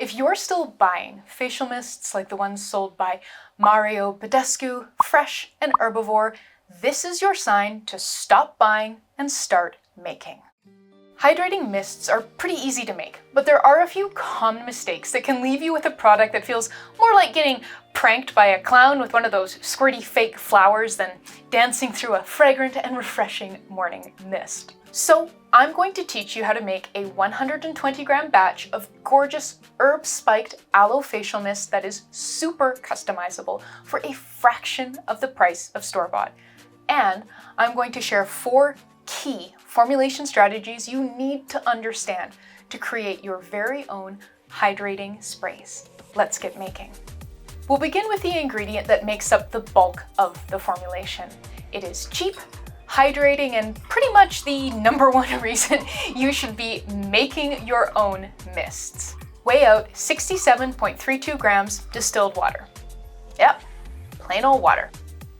If you're still buying facial mists like the ones sold by Mario Badescu, Fresh, and Herbivore, this is your sign to stop buying and start making. Hydrating mists are pretty easy to make, but there are a few common mistakes that can leave you with a product that feels more like getting pranked by a clown with one of those squirty fake flowers than dancing through a fragrant and refreshing morning mist. So I'm going to teach you how to make a 120-gram batch of gorgeous herb-spiked aloe facial mist that is super customizable for a fraction of the price of store-bought. And I'm going to share 4 key formulation strategies you need to understand to create your very own hydrating sprays. Let's get making. We'll begin with the ingredient that makes up the bulk of the formulation. It is cheap, hydrating, and pretty much the #1 reason you should be making your own mists. Weigh out 67.32 grams distilled water. Yep, plain old water.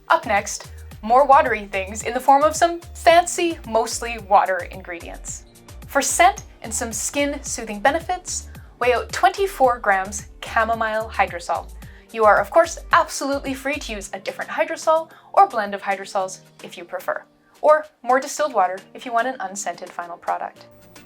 Up next, more watery things in the form of some fancy, mostly water ingredients. For scent and some skin-soothing benefits, weigh out 24 grams chamomile hydrosol. You are, of course, absolutely free to use a different hydrosol or blend of hydrosols if you prefer, or more distilled water if you want an unscented final product.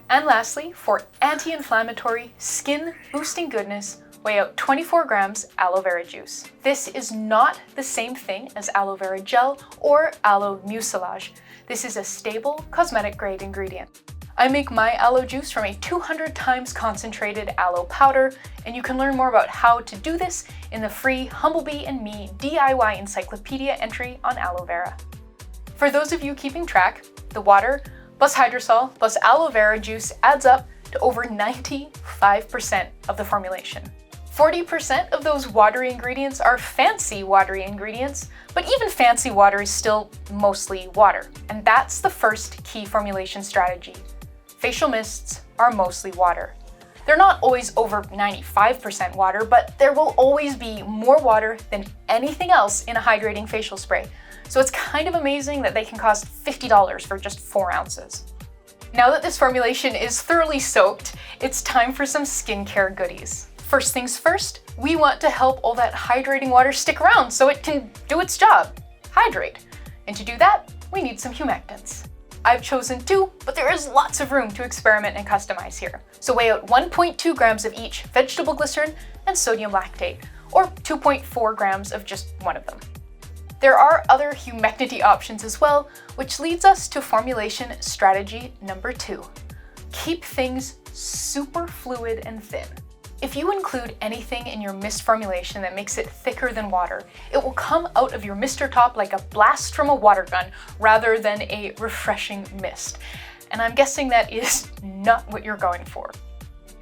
And lastly, for anti-inflammatory, skin-boosting goodness, weigh out 24 grams aloe vera juice. This is not the same thing as aloe vera gel or aloe mucilage. This is a stable, cosmetic-grade ingredient. I make my aloe juice from a 200 times concentrated aloe powder, and you can learn more about how to do this in the free Humblebee and Me DIY encyclopedia entry on aloe vera. For those of you keeping track, the water plus hydrosol plus aloe vera juice adds up to over 95% of the formulation. 40% of those watery ingredients are fancy watery ingredients, but even fancy water is still mostly water. And that's the first key formulation strategy. Facial mists are mostly water. They're not always over 95% water, but there will always be more water than anything else in a hydrating facial spray. So it's kind of amazing that they can cost $50 for just 4 ounces. Now that this formulation is thoroughly soaked, it's time for some skincare goodies. First things first, we want to help all that hydrating water stick around so it can do its job, hydrate. And to do that, we need some humectants. I've chosen 2, but there is lots of room to experiment and customize here. So weigh out 1.2 grams of each vegetable glycerin and sodium lactate, or 2.4 grams of just one of them. There are other humectant-y options as well, which leads us to formulation strategy number 2. Keep things super fluid and thin. If you include anything in your mist formulation that makes it thicker than water, it will come out of your mister top like a blast from a water gun rather than a refreshing mist. And I'm guessing that is not what you're going for.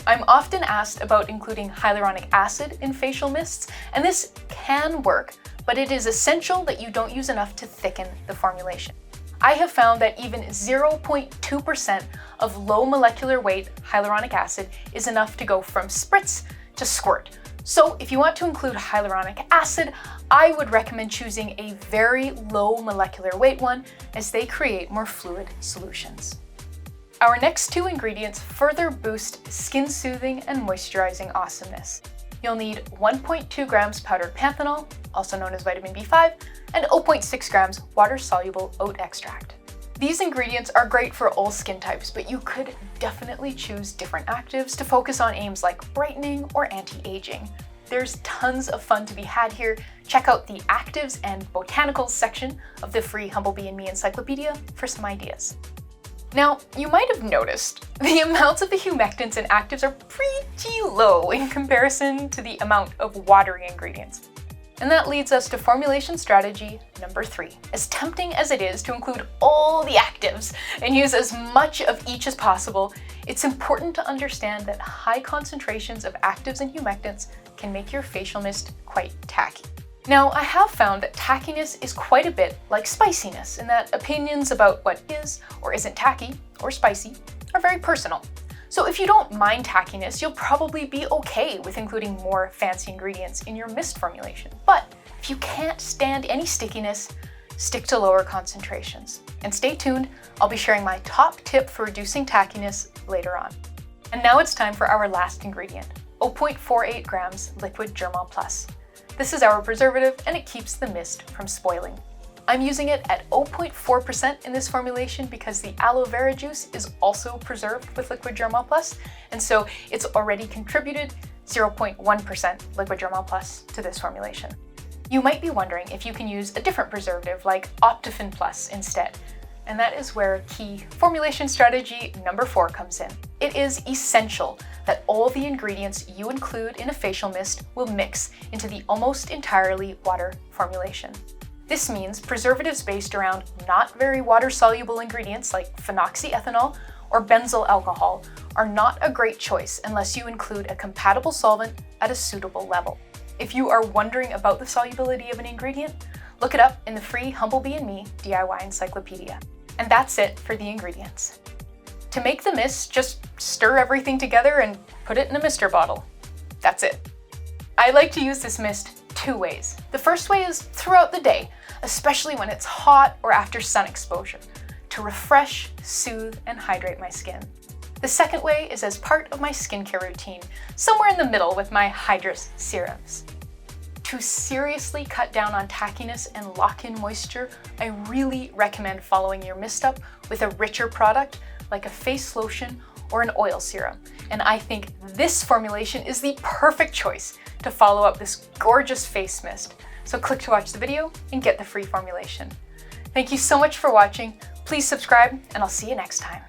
I'm often asked about including hyaluronic acid in facial mists, and this can work, but it is essential that you don't use enough to thicken the formulation. I have found that even 0.2% of low molecular weight hyaluronic acid is enough to go from spritz to squirt. So if you want to include hyaluronic acid, I would recommend choosing a very low molecular weight one, as they create more fluid solutions. Our next 2 ingredients further boost skin soothing and moisturizing awesomeness. You'll need 1.2 grams powdered panthenol, also known as vitamin B5, and 0.6 grams water-soluble oat extract. These ingredients are great for all skin types, but you could definitely choose different actives to focus on aims like brightening or anti-aging. There's tons of fun to be had here. Check out the actives and botanicals section of the free Humblebee and Me encyclopedia for some ideas. Now, you might have noticed the amounts of the humectants and actives are pretty low in comparison to the amount of watery ingredients. And that leads us to formulation strategy number 3. As tempting as it is to include all the actives and use as much of each as possible, it's important to understand that high concentrations of actives and humectants can make your facial mist quite tacky. Now, I have found that tackiness is quite a bit like spiciness, in that opinions about what is or isn't tacky or spicy are very personal. So if you don't mind tackiness, you'll probably be okay with including more fancy ingredients in your mist formulation. But if you can't stand any stickiness, stick to lower concentrations. And stay tuned, I'll be sharing my top tip for reducing tackiness later on. And now it's time for our last ingredient, 0.48 grams liquid Germall Plus. This is our preservative and it keeps the mist from spoiling. I'm using it at 0.4% in this formulation because the aloe vera juice is also preserved with liquid Germall Plus, and so it's already contributed 0.1% liquid Germall Plus to this formulation. You might be wondering if you can use a different preservative like Optifin Plus instead, and that is where key formulation strategy number 4 comes in. It is essential that all the ingredients you include in a facial mist will mix into the almost entirely water formulation. This means preservatives based around not very water-soluble ingredients like phenoxyethanol or benzyl alcohol are not a great choice unless you include a compatible solvent at a suitable level. If you are wondering about the solubility of an ingredient, look it up in the free Humblebee & Me DIY encyclopedia. And that's it for the ingredients. To make the mist, just stir everything together and put it in a mister bottle. That's it. I like to use this mist 2 ways. The first way is throughout the day, especially when it's hot or after sun exposure, to refresh, soothe, and hydrate my skin. The second way is as part of my skincare routine, somewhere in the middle with my Hydrous serums. To seriously cut down on tackiness and lock in moisture, I really recommend following your mist up with a richer product like a face lotion or an oil serum. And I think this formulation is the perfect choice to follow up this gorgeous face mist. So click to watch the video and get the free formulation. Thank you so much for watching. Please subscribe and I'll see you next time.